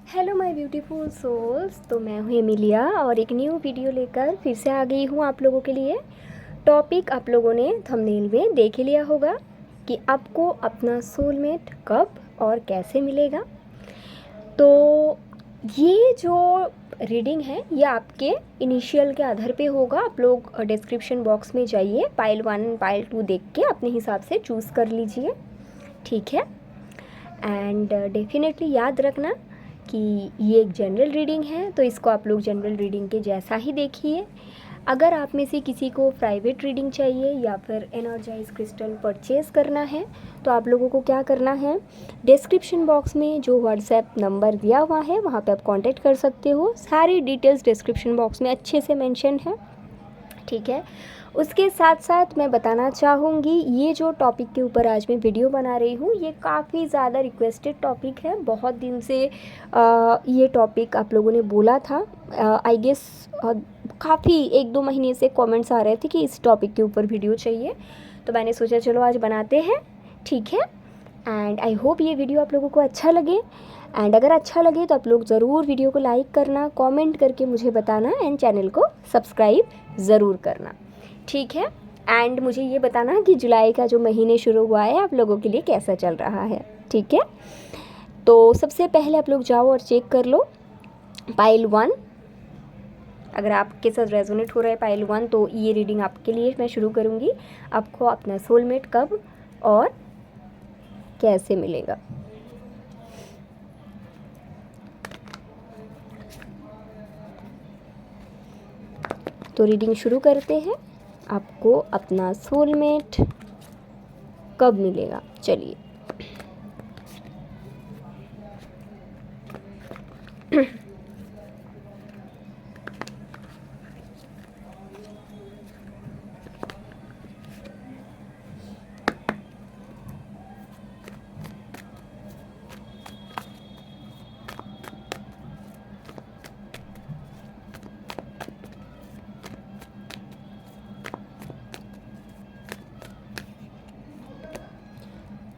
Hello my beautiful souls. तो मैं हूँ एमिलिया और एक न्यू वीडियो लेकर फिर से आ गई हूँ आप लोगों के लिए। टॉपिक आप लोगों ने थंबनेल में देख ही लिया होगा कि आपको अपना सोलमेट कब और कैसे मिलेगा। तो ये जो रीडिंग है ये आपके इनिशियल के आधार पे होगा। आप लोग डिस्क्रिप्शन बॉक्स में जाइए, पाइल 1 पाइल 2 देख के अपने हिसाब से चूज़ कर लीजिए, ठीक है। एंड डेफिनेटली याद रखना कि ये एक जनरल रीडिंग है, तो इसको आप लोग जनरल रीडिंग के जैसा ही देखिए। अगर आप में से किसी को प्राइवेट रीडिंग चाहिए या फिर एनर्जाइज क्रिस्टल परचेज़ करना है तो आप लोगों को क्या करना है, डिस्क्रिप्शन बॉक्स में जो व्हाट्सएप नंबर दिया हुआ है वहाँ पे आप कांटेक्ट कर सकते हो। सारी डिटेल्स डिस्क्रिप्शन बॉक्स में अच्छे से मेंशन है, ठीक है। उसके साथ साथ मैं बताना चाहूँगी ये जो टॉपिक के ऊपर आज मैं वीडियो बना रही हूँ ये काफ़ी ज़्यादा रिक्वेस्टेड टॉपिक है। बहुत दिन से ये टॉपिक आप लोगों ने बोला था। आई गेस काफ़ी 1-2 महीने से कमेंट्स आ रहे थे कि इस टॉपिक के ऊपर वीडियो चाहिए, तो मैंने सोचा चलो आज बनाते हैं, ठीक है। एंड आई होप ये वीडियो आप लोगों को अच्छा लगे। एंड अगर अच्छा लगे तो आप लोग ज़रूर वीडियो को लाइक करना, कमेंट करके मुझे बताना एंड चैनल को सब्सक्राइब ज़रूर करना, ठीक है। एंड मुझे ये बताना कि जुलाई का जो महीने शुरू हुआ है आप लोगों के लिए कैसा चल रहा है, ठीक है। तो सबसे पहले आप लोग जाओ और चेक कर लो पाइल 1। अगर आपके साथ रेजोनेट हो रहा है पाइल 1 तो ये रीडिंग आपके लिए मैं शुरू करूँगी। आपको अपना सोलमेट कब और कैसे मिलेगा। तो रीडिंग शुरू करते हैं। आपको अपना सोलमेट कब मिलेगा, चलिए।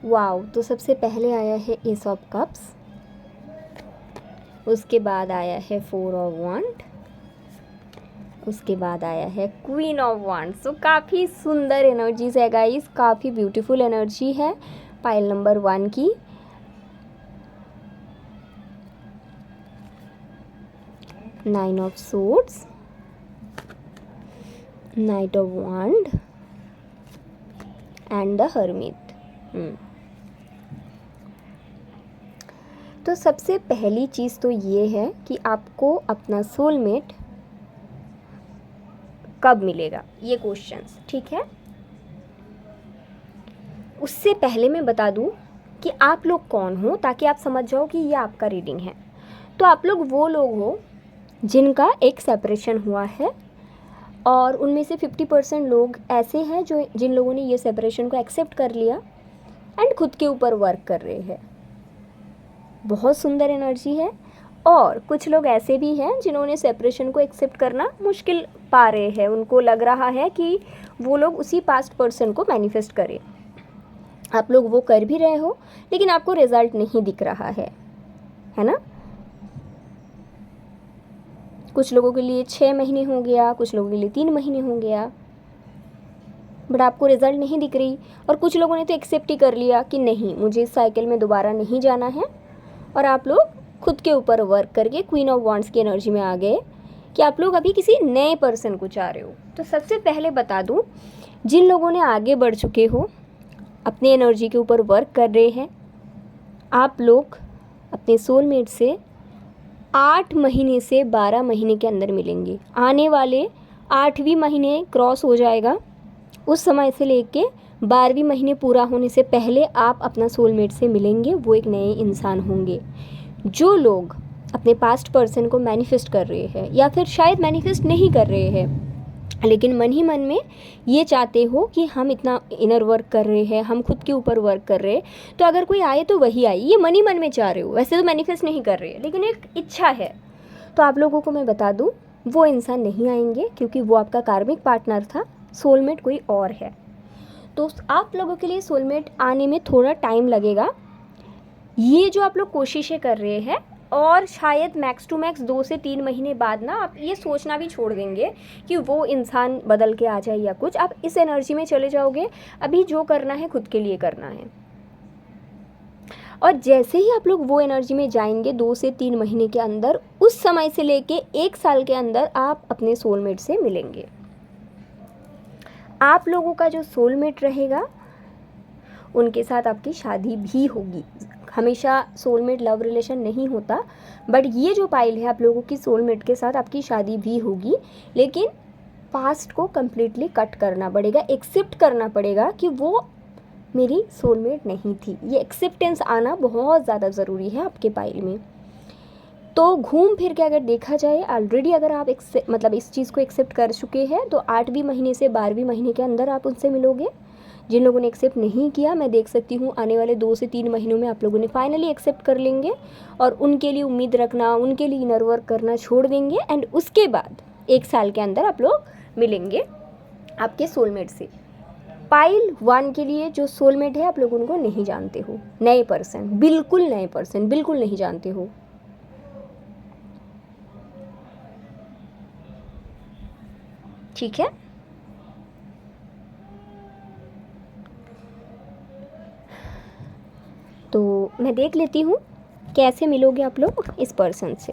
वाओ, तो सबसे पहले आया है एस ऑफ कप्स, उसके बाद आया है 4 ऑफ वांड, उसके बाद आया है क्वीन ऑफ वांड। सो काफ़ी सुंदर एनर्जीज है गाइस, काफ़ी ब्यूटीफुल एनर्जी है पाइल नंबर 1 की। Nine of swords, knight of wand and the hermit. तो सबसे पहली चीज़ तो ये है कि आपको अपना सोलमेट कब मिलेगा, ये क्वेश्चंस, ठीक है। उससे पहले मैं बता दूं कि आप लोग कौन हो, ताकि आप समझ जाओ कि ये आपका रीडिंग है। तो आप लोग वो लोग हो जिनका एक सेपरेशन हुआ है और उनमें से 50% लोग ऐसे हैं जिन लोगों ने ये सेपरेशन को एक्सेप्ट कर लिया एंड खुद के ऊपर वर्क कर रहे हैं। बहुत सुंदर एनर्जी है। और कुछ लोग ऐसे भी हैं जिन्होंने सेपरेशन को एक्सेप्ट करना मुश्किल पा रहे हैं, उनको लग रहा है कि वो लोग उसी पास्ट पर्सन को मैनिफेस्ट करें। आप लोग वो कर भी रहे हो लेकिन आपको रिजल्ट नहीं दिख रहा है ना। कुछ लोगों के लिए 6 महीने हो गया, कुछ लोगों के लिए 3 महीने हो गया, बट आपको रिजल्ट नहीं दिख रही। और कुछ लोगों ने तो एक्सेप्ट ही कर लिया कि नहीं, मुझे इस साइकिल में दोबारा नहीं जाना है, और आप लोग खुद के ऊपर वर्क करके क्वीन ऑफ वांड्स की एनर्जी में आ गए कि आप लोग अभी किसी नए पर्सन को चाह रहे हो। तो सबसे पहले बता दूं, जिन लोगों ने आगे बढ़ चुके हो, अपनी एनर्जी के ऊपर वर्क कर रहे हैं, आप लोग अपने सोलमेट से 8 महीने से 12 महीने के अंदर मिलेंगे। आने वाले 8वीं महीने क्रॉस हो जाएगा, उस समय से लेके 12वीं महीने पूरा होने से पहले आप अपना सोलमेट से मिलेंगे। वो एक नए इंसान होंगे। जो लोग अपने पास्ट पर्सन को मैनिफेस्ट कर रहे हैं या फिर शायद मैनिफेस्ट नहीं कर रहे हैं लेकिन मन ही मन में ये चाहते हो कि हम इतना इनर वर्क कर रहे हैं, हम खुद के ऊपर वर्क कर रहे हैं, तो अगर कोई आए तो वही आए, ये मन ही मन में चाह रहे हो। वैसे तो मैनिफेस्ट नहीं कर रहे हैं लेकिन एक इच्छा है। तो आप लोगों को मैं बता दूँ, वो इंसान नहीं आएंगे क्योंकि वो आपका कार्मिक पार्टनर था, सोलमेट कोई और है। तो आप लोगों के लिए सोलमेट आने में थोड़ा टाइम लगेगा। ये जो आप लोग कोशिशें कर रहे हैं और शायद मैक्स टू मैक्स 2 से 3 महीने बाद ना आप ये सोचना भी छोड़ देंगे कि वो इंसान बदल के आ जाए या कुछ। आप इस एनर्जी में चले जाओगे, अभी जो करना है खुद के लिए करना है। और जैसे ही आप लोग वो एनर्जी में जाएंगे 2 से 3 महीने के अंदर, उस समय से लेके 1 साल के अंदर आप अपने सोलमेट से मिलेंगे। आप लोगों का जो सोलमेट रहेगा उनके साथ आपकी शादी भी होगी। हमेशा सोलमेट लव रिलेशन नहीं होता, बट ये जो पाइल है आप लोगों की सोलमेट के साथ आपकी शादी भी होगी, लेकिन पास्ट को कम्प्लीटली कट करना पड़ेगा, एक्सेप्ट करना पड़ेगा कि वो मेरी सोलमेट नहीं थी। ये एक्सेप्टेंस आना बहुत ज़्यादा ज़रूरी है आपके पाइल में। तो घूम फिर के अगर देखा जाए, ऑलरेडी अगर आप मतलब इस चीज़ को एक्सेप्ट कर चुके हैं तो 8वें महीने से 12वें महीने के अंदर आप उनसे मिलोगे। जिन लोगों ने एक्सेप्ट नहीं किया, मैं देख सकती हूँ आने वाले 2 से 3 महीनों में आप लोगों ने फाइनली एक्सेप्ट कर लेंगे और उनके लिए उम्मीद रखना, उनके लिए इनर वर्क करना छोड़ देंगे। एंड उसके बाद 1 साल के अंदर आप लोग मिलेंगे आपके सोलमेट से। पाइल 1 के लिए जो सोलमेट है आप लोग उनको नहीं जानते हो, नए पर्सन, बिल्कुल नए पर्सन, बिल्कुल नहीं जानते हो। ठीक है, तो मैं देख लेती हूँ कैसे मिलोगे आप लोग इस पर्सन से।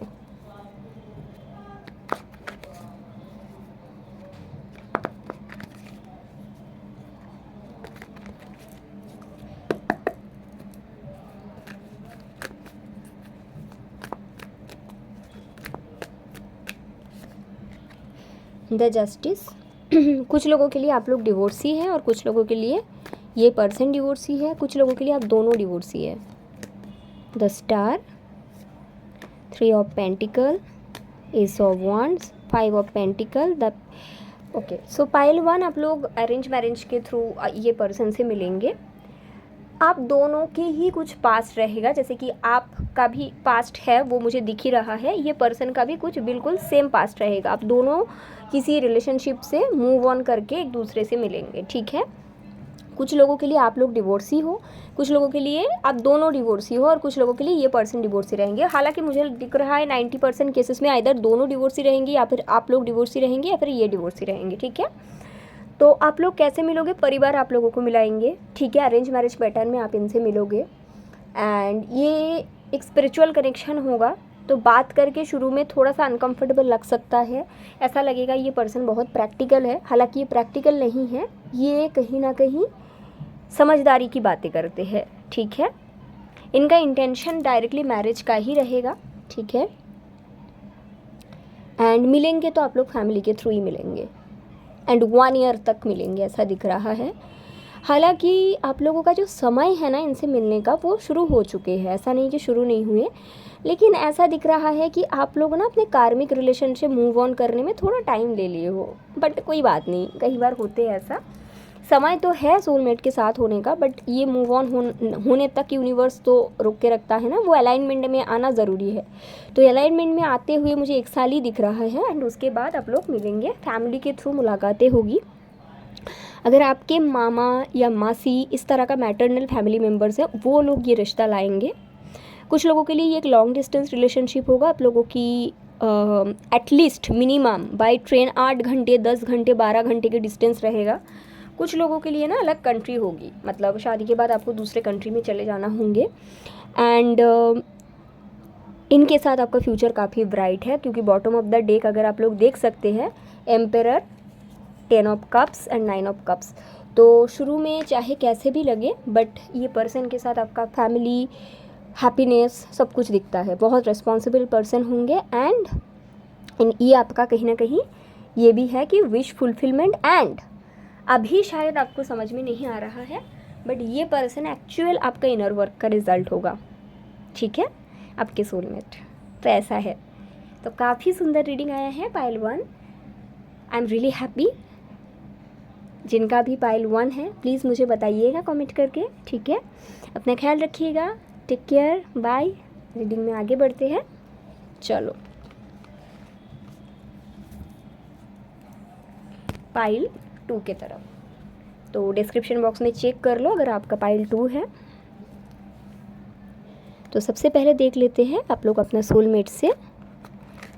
The justice. कुछ लोगों के लिए आप लोग डिवोर्सी हैं और कुछ लोगों के लिए ये पर्सन डिवोर्सी है, कुछ लोगों के लिए आप दोनों डिवोर्सी है। The star, 3 of pentacle, S of wands, 5 of pentacle, the okay. So pile 1 आप लोग अरेंज मैरिज के थ्रू ये पर्सन से मिलेंगे। आप दोनों के ही कुछ पास्ट रहेगा, जैसे कि आपका भी पास्ट है वो मुझे दिख ही रहा है, ये पर्सन का भी कुछ बिल्कुल सेम पास्ट रहेगा। आप दोनों किसी रिलेशनशिप से मूव ऑन करके एक दूसरे से मिलेंगे। ठीक है, कुछ लोगों के लिए आप लोग डिवोर्सी हो, कुछ लोगों के लिए आप दोनों डिवोर्सी हो और कुछ लोगों के लिए ये पर्सन डिवोर्सी रहेंगे। हालांकि मुझे दिख रहा है 90% केसेस में इधर दोनों डिवोर्सी रहेंगे या फिर आप लोग डिवोर्सी रहेंगे या फिर ये डिवोर्सी रहेंगे। ठीक है, तो आप लोग कैसे मिलोगे? परिवार आप लोगों को मिलाएंगे। ठीक है, अरेंज मैरिज पैटर्न में आप इनसे मिलोगे एंड ये एक स्पिरिचुअल कनेक्शन होगा। तो बात करके शुरू में थोड़ा सा अनकंफर्टेबल लग सकता है, ऐसा लगेगा ये पर्सन बहुत प्रैक्टिकल है, हालांकि ये प्रैक्टिकल नहीं है, ये कहीं ना कहीं समझदारी की बातें करते हैं। ठीक है, इनका इंटेंशन डायरेक्टली मैरिज का ही रहेगा। ठीक है, एंड मिलेंगे तो आप लोग फैमिली के थ्रू ही मिलेंगे एंड 1 ईयर तक मिलेंगे, ऐसा दिख रहा है। हालांकि आप लोगों का जो समय है ना इनसे मिलने का वो शुरू हो चुके हैं, ऐसा नहीं कि शुरू नहीं हुए, लेकिन ऐसा दिख रहा है कि आप लोग ना अपने कार्मिक रिलेशनशिप मूव ऑन करने में थोड़ा टाइम ले लिए हो। बट कोई बात नहीं, कई बार होते हैं ऐसा, समय तो है सोलमेट के साथ होने का, बट ये मूव ऑन होने तक यूनिवर्स तो रोक के रखता है ना, वो अलाइनमेंट में आना ज़रूरी है। तो अलाइनमेंट में आते हुए मुझे 1 साल ही दिख रहा है एंड उसके बाद आप लोग मिलेंगे, फैमिली के थ्रू मुलाकातें होगी। अगर आपके मामा या मासी इस तरह का मैटरनल फैमिली मेम्बर्स हैं, वो लोग ये रिश्ता लाएंगे। कुछ लोगों के लिए ये एक लॉन्ग डिस्टेंस रिलेशनशिप होगा। आप लोगों की एटलीस्ट मिनिमम बाय ट्रेन 8 घंटे, 10 घंटे, 12 घंटे के डिस्टेंस रहेगा। कुछ लोगों के लिए ना अलग कंट्री होगी, मतलब शादी के बाद आपको दूसरे कंट्री में चले जाना होंगे एंड इनके साथ आपका फ्यूचर काफ़ी ब्राइट है, क्योंकि बॉटम ऑफ द डेक अगर आप लोग देख सकते हैं, emperor, 10 of cups and 9 of cups. तो शुरू में चाहे कैसे भी लगे, बट ये पर्सन के साथ आपका फैमिली, हैप्पीनेस, सब कुछ दिखता है। बहुत रिस्पॉन्सिबल पर्सन होंगे एंड ये आपका कहीं ना कहीं ये भी है कि विश फुलफिलमेंट। एंड अभी शायद आपको समझ में नहीं आ रहा है, बट ये पर्सन एक्चुअल आपका इनर वर्क का रिजल्ट होगा। ठीक है, आपके सोलमेट। तो ऐसा है, तो काफ़ी सुंदर रीडिंग आया है pile 1। I am really happy. जिनका भी पाइल 1 है प्लीज़ मुझे बताइएगा कमेंट करके। ठीक है, अपना ख्याल रखिएगा, टेक केयर, बाय। रीडिंग में आगे बढ़ते हैं, चलो। पाइल 2 के तरफ, तो डिस्क्रिप्शन बॉक्स में चेक कर लो अगर आपका पाइल 2 है। तो सबसे पहले देख लेते हैं आप लोग अपना सोलमेट से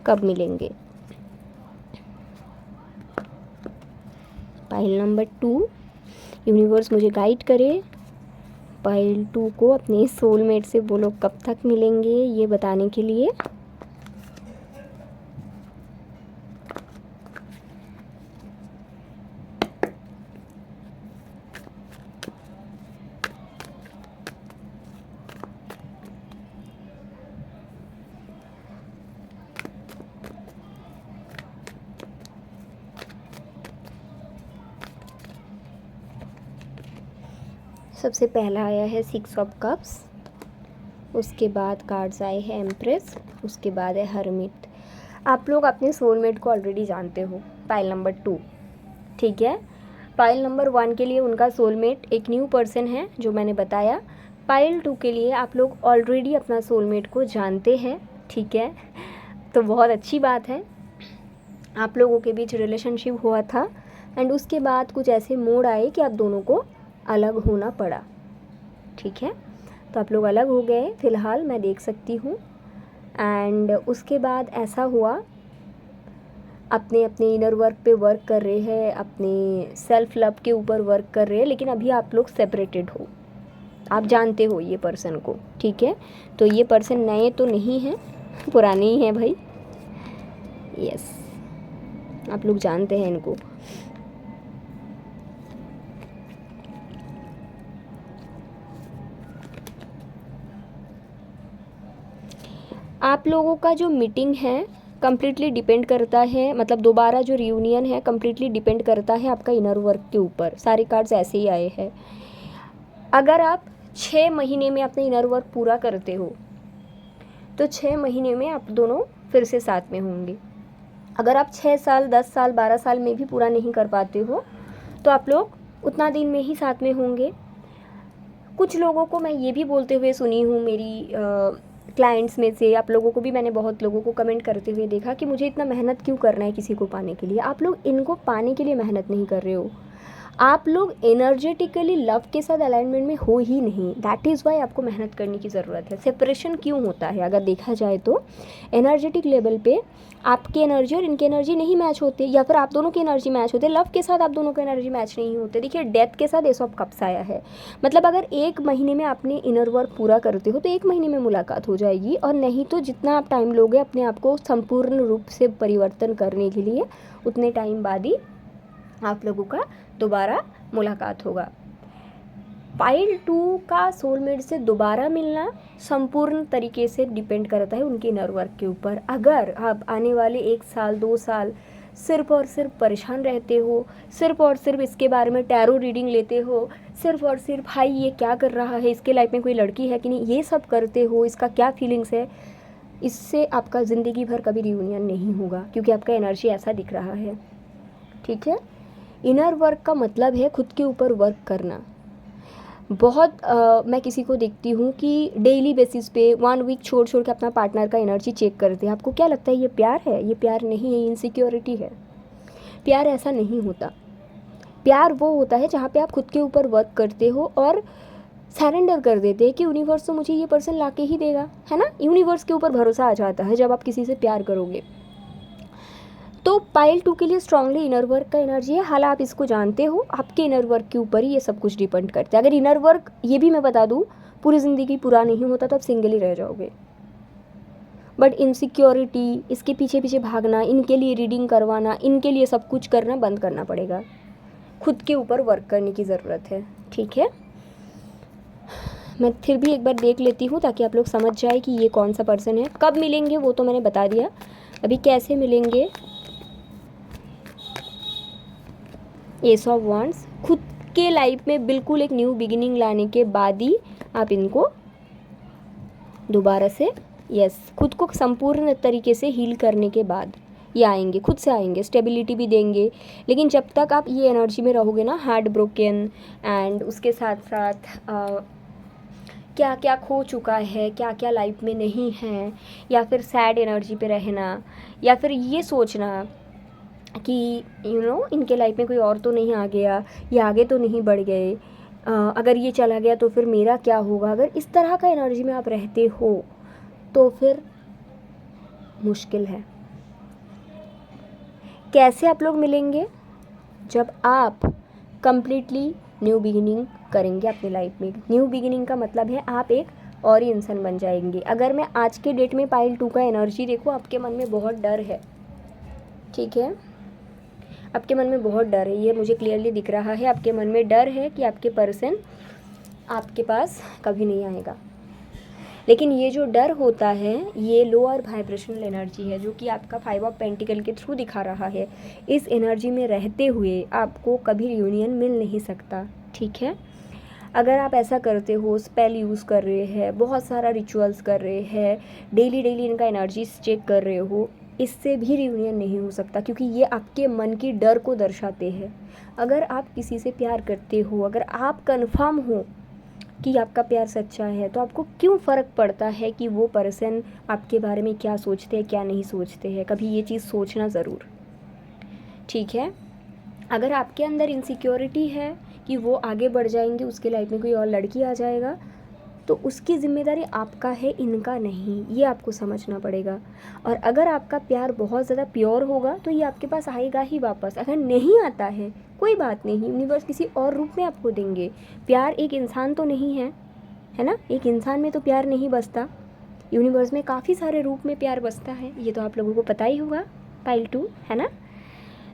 कब मिलेंगे। पाइल नंबर 2, यूनिवर्स मुझे गाइड करे पाइल 2 को अपने सोलमेट से वो लोग कब तक मिलेंगे ये बताने के लिए। सबसे पहला आया है 6 ऑफ कप्स, उसके बाद कार्ड्स आए हैं एम्प्रेस, उसके बाद है हर्मिट। आप लोग अपने सोलमेट को ऑलरेडी जानते हो, पाइल नंबर 2, ठीक है। पाइल नंबर 1 के लिए उनका सोलमेट एक न्यू पर्सन है जो मैंने बताया। पाइल 2 के लिए आप लोग ऑलरेडी अपना सोलमेट को जानते हैं, ठीक है। तो बहुत अच्छी बात है, आप लोगों के बीच रिलेशनशिप हुआ था एंड उसके बाद कुछ ऐसे मोड़ आए कि आप दोनों को अलग होना पड़ा, ठीक है। तो आप लोग अलग हो गए फ़िलहाल, मैं देख सकती हूँ। एंड उसके बाद ऐसा हुआ, अपने अपने इनर वर्क पे वर्क कर रहे हैं, अपने सेल्फ लव के ऊपर वर्क कर रहे हैं, लेकिन अभी आप लोग सेपरेटेड हो, आप जानते हो ये पर्सन को, ठीक है। तो ये पर्सन नए तो नहीं हैं, पुराने ही हैं भाई, यस, आप लोग जानते हैं इनको। आप लोगों का जो मीटिंग है कम्प्लीटली डिपेंड करता है, मतलब दोबारा जो रियूनियन है कम्प्लीटली डिपेंड करता है आपका इनर वर्क के ऊपर। सारे कार्ड्स ऐसे ही आए हैं। अगर आप 6 महीने में अपना इनर वर्क पूरा करते हो तो 6 महीने में आप दोनों फिर से साथ में होंगे। अगर आप 6 साल 10 साल 12 साल में भी पूरा नहीं कर पाते हो तो आप लोग उतना दिन में ही साथ में होंगे। कुछ लोगों को मैं ये भी बोलते हुए सुनी हूँ, मेरी क्लाइंट्स में से आप लोगों को भी मैंने बहुत लोगों को कमेंट करते हुए देखा कि मुझे इतना मेहनत क्यों करना है किसी को पाने के लिए। आप लोग इनको पाने के लिए मेहनत नहीं कर रहे हो, आप लोग एनर्जेटिकली लव के साथ अलाइनमेंट में हो ही नहीं। दैट इज़ वाई आपको मेहनत करने की ज़रूरत है। सेपरेशन क्यों होता है अगर देखा जाए तो, एनर्जेटिक लेवल पे आपकी एनर्जी और इनकी एनर्जी नहीं मैच होते, या फिर आप दोनों की एनर्जी मैच होते, लव के साथ आप दोनों की एनर्जी मैच नहीं होते। देखिए डेथ के साथ एस ऑफ कप्स आया है, मतलब अगर 1 महीने में आपने इनर वर्क पूरा करते हो तो 1 महीने में मुलाकात हो जाएगी, और नहीं तो जितना आप टाइम लोगे अपने आप को संपूर्ण रूप से परिवर्तन करने के लिए उतने टाइम बाद ही आप लोगों का दोबारा मुलाकात होगा। पाइल 2 का सोलमेट से दोबारा मिलना संपूर्ण तरीके से डिपेंड करता है उनके इनर वर्क के ऊपर। अगर आप आने वाले 1 साल 2 साल सिर्फ और सिर्फ परेशान रहते हो, सिर्फ और सिर्फ इसके बारे में टैरो रीडिंग लेते हो, सिर्फ और सिर्फ भाई ये क्या कर रहा है, इसके लाइफ में कोई लड़की है कि नहीं, ये सब करते हो, इसका क्या फीलिंग्स है, इससे आपका ज़िंदगी भर कभी रियूनियन नहीं होगा, क्योंकि आपका एनर्जी ऐसा दिख रहा है, ठीक है। इनर वर्क का मतलब है खुद के ऊपर वर्क करना। बहुत मैं किसी को देखती हूँ कि डेली बेसिस पे 1 वीक छोड़ छोड़ के अपना पार्टनर का एनर्जी चेक करते हैं। आपको क्या लगता है ये प्यार है? ये प्यार नहीं है, इनसिक्योरिटी है। प्यार ऐसा नहीं होता। प्यार वो होता है जहाँ पे आप खुद के ऊपर वर्क करते हो और सरेंडर कर देते हैं कि यूनिवर्स तो मुझे ये पर्सन ला के ही देगा, है ना। यूनिवर्स के ऊपर भरोसा आ जाता है जब आप किसी से प्यार करोगे। तो पाइल 2 के लिए स्ट्रांगली इनर वर्क का एनर्जी है। हालांकि आप इसको जानते हो, आपके इनर वर्क के ऊपर ही ये सब कुछ डिपेंड करता है। अगर इनर वर्क, ये भी मैं बता दूँ, पूरी ज़िंदगी पूरा नहीं होता तो आप सिंगल ही रह जाओगे। बट इनसिक्योरिटी, इसके पीछे पीछे भागना, इनके लिए रीडिंग करवाना, इनके लिए सब कुछ करना बंद करना पड़ेगा। खुद के ऊपर वर्क करने की ज़रूरत है, ठीक है। मैं फिर भी एक बार देख लेती हूँ ताकि आप लोग समझ जाए कि ये कौन सा पर्सन है। कब मिलेंगे वो तो मैंने बता दिया, अभी कैसे मिलेंगे। एस ऑफ वांड्स, खुद के लाइफ में बिल्कुल एक न्यू बिगिनिंग लाने के बाद ही आप इनको दोबारा से, यस, खुद को संपूर्ण तरीके से हील करने के बाद ये आएंगे, खुद से आएंगे, स्टेबिलिटी भी देंगे। लेकिन जब तक आप ये एनर्जी में रहोगे ना, हार्ट ब्रोकन, एंड उसके साथ साथ क्या क्या खो चुका है, क्या क्या लाइफ में नहीं है, या फिर सैड एनर्जी पे रहना, या फिर ये सोचना कि इनके लाइफ में कोई और तो नहीं आ गया, ये आगे तो नहीं बढ़ गए, अगर ये चला गया तो फिर मेरा क्या होगा, अगर इस तरह का एनर्जी में आप रहते हो तो फिर मुश्किल है। कैसे आप लोग मिलेंगे? जब आप कंप्लीटली न्यू बिगिनिंग करेंगे अपनी लाइफ में। न्यू बिगिनिंग का मतलब है आप एक और ही इंसान बन जाएंगे। अगर मैं आज के डेट में पाइल 2 का एनर्जी देखो, आपके मन में बहुत डर है, ठीक है, आपके मन में बहुत डर है, ये मुझे क्लियरली दिख रहा है। आपके मन में डर है कि आपके पर्सन आपके पास कभी नहीं आएगा। लेकिन ये जो डर होता है ये लोअर वाइब्रेशनल एनर्जी है, जो कि आपका 5 ऑफ पेंटिकल के थ्रू दिखा रहा है। इस एनर्जी में रहते हुए आपको कभी रियूनियन मिल नहीं सकता, ठीक है। अगर आप ऐसा करते हो, स्पेल यूज़ कर रहे हैं, बहुत सारा रिचुअल्स कर रहे हैं, डेली इनका एनर्जीज चेक कर रहे हो, इससे भी रियूनियन नहीं हो सकता, क्योंकि ये आपके मन की डर को दर्शाते हैं। अगर आप किसी से प्यार करते हो, अगर आप कन्फर्म हो कि आपका प्यार सच्चा है, तो आपको क्यों फ़र्क पड़ता है कि वो पर्सन आपके बारे में क्या सोचते हैं, क्या नहीं सोचते हैं। कभी ये चीज़ सोचना ज़रूर, ठीक है। अगर आपके अंदर इनसिक्योरिटी है कि वो आगे बढ़ जाएंगे, उसके लाइफ में कोई और लड़की आ जाएगा, तो उसकी ज़िम्मेदारी आपका है, इनका नहीं, ये आपको समझना पड़ेगा। और अगर आपका प्यार बहुत ज़्यादा प्योर होगा तो ये आपके पास आएगा ही वापस। अगर नहीं आता है कोई बात नहीं, यूनिवर्स किसी और रूप में आपको देंगे। प्यार एक इंसान तो नहीं है ना, एक इंसान में तो प्यार नहीं बसता, यूनिवर्स में काफ़ी सारे रूप में प्यार बसता है, ये तो आप लोगों को पता ही होगा पाइल 2, है ना।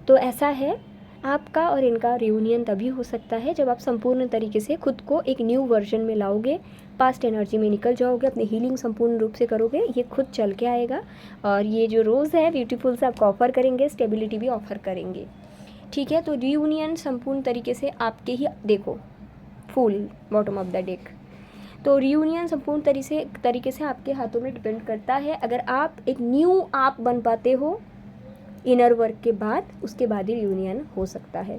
तो ऐसा है, आपका और इनका रियूनियन तभी हो सकता है जब आप संपूर्ण तरीके से खुद को एक न्यू वर्जन में लाओगे, पास्ट एनर्जी में निकल जाओगे, अपनी हीलिंग संपूर्ण रूप से करोगे, ये खुद चल के आएगा। और ये जो रोज़ है ब्यूटीफुल से आपको ऑफ़र करेंगे, स्टेबिलिटी भी ऑफ़र करेंगे, ठीक है। तो रियूनियन संपूर्ण तरीके से आपके ही, देखो full bottom of the deck, तो रियूनियन संपूर्ण तरीके से आपके हाथों में डिपेंड करता है। अगर आप एक न्यू आप बन पाते हो इनर वर्क के बाद, उसके बाद ही रियूनियन हो सकता है।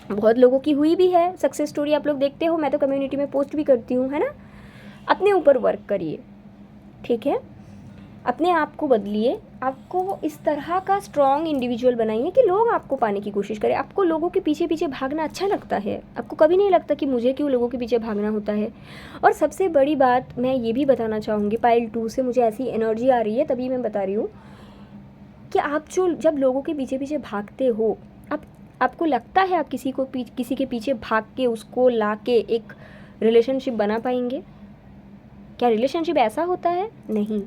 बहुत लोगों की हुई भी है सक्सेस स्टोरी, आप लोग देखते हो, मैं तो कम्युनिटी में पोस्ट भी करती हूँ, है ना। अपने ऊपर वर्क करिए, ठीक है, अपने आप को बदलिए, आपको इस तरह का स्ट्रॉन्ग इंडिविजुअल बनाइए कि लोग आपको पाने की कोशिश करें। आपको लोगों के पीछे पीछे भागना अच्छा लगता है, आपको कभी नहीं लगता कि मुझे क्यों लोगों के पीछे भागना होता है। और सबसे बड़ी बात मैं ये भी बताना चाहूँगी, पाइल 2 से मुझे ऐसी एनर्जी आ रही है, तभी मैं बता रही हूँ कि आप जब लोगों के पीछे पीछे भागते हो, आपको लगता है आप किसी के पीछे भाग के उसको ला के एक रिलेशनशिप बना पाएंगे? क्या रिलेशनशिप ऐसा होता है? नहीं,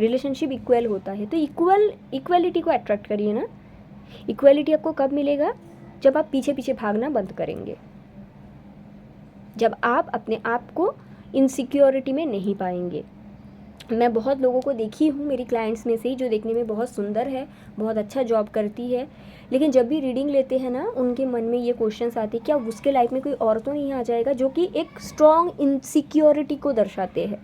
रिलेशनशिप इक्वल होता है। तो इक्वलिटी को अट्रैक्ट करिए ना। इक्वलिटी आपको कब मिलेगा? जब आप पीछे पीछे भागना बंद करेंगे, जब आप अपने आप को इनसिक्योरिटी में नहीं पाएंगे। मैं बहुत लोगों को देखी हूँ, मेरी क्लाइंट्स में से ही, जो देखने में बहुत सुंदर है, बहुत अच्छा जॉब करती है, लेकिन जब भी रीडिंग लेते हैं ना, उनके मन में ये क्वेश्चंस आते हैं, क्या उसके लाइफ में कोई और तो नहीं आ जाएगा, जो कि एक स्ट्रॉन्ग इनसिक्योरिटी को दर्शाते हैं।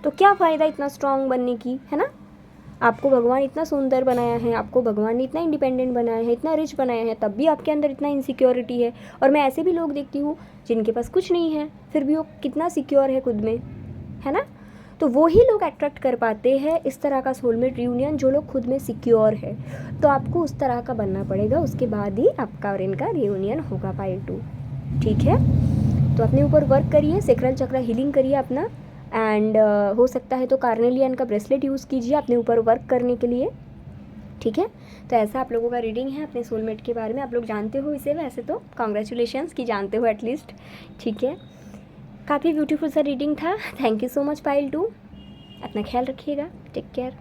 तो क्या फ़ायदा इतना स्ट्रॉन्ग बनने की, है ना। आपको भगवान इतना सुंदर बनाया है, आपको भगवान ने इतना इंडिपेंडेंट बनाया है, इतना रिच बनाया है, तब भी आपके अंदर इतना इनसिक्योरिटी है। और मैं ऐसे भी लोग देखती हूँ जिनके पास कुछ नहीं है, फिर भी वो कितना सिक्योर है खुद में, है ना। तो वो ही लोग अट्रैक्ट कर पाते हैं इस तरह का सोलमेट रियूनियन, जो लोग खुद में सिक्योर है। तो आपको उस तरह का बनना पड़ेगा, उसके बाद ही आपका और इनका रियूनियन होगा पाइल 2, ठीक है। तो अपने ऊपर वर्क करिए, सेक्रल चक्र हीलिंग करिए अपना, एंड हो सकता है तो कार्नेलियन का ब्रेसलेट यूज़ कीजिए अपने ऊपर वर्क करने के लिए, ठीक है। तो ऐसा आप लोगों का रीडिंग है अपने सोलमेट के बारे में। आप लोग जानते हो इसे, वैसे तो कॉन्ग्रेचुलेशंस कि जानते हो एटलीस्ट, ठीक है। काफ़ी ब्यूटीफुल सा रीडिंग था। Thank you so much pile 2, अपना ख्याल रखिएगा, टेक केयर।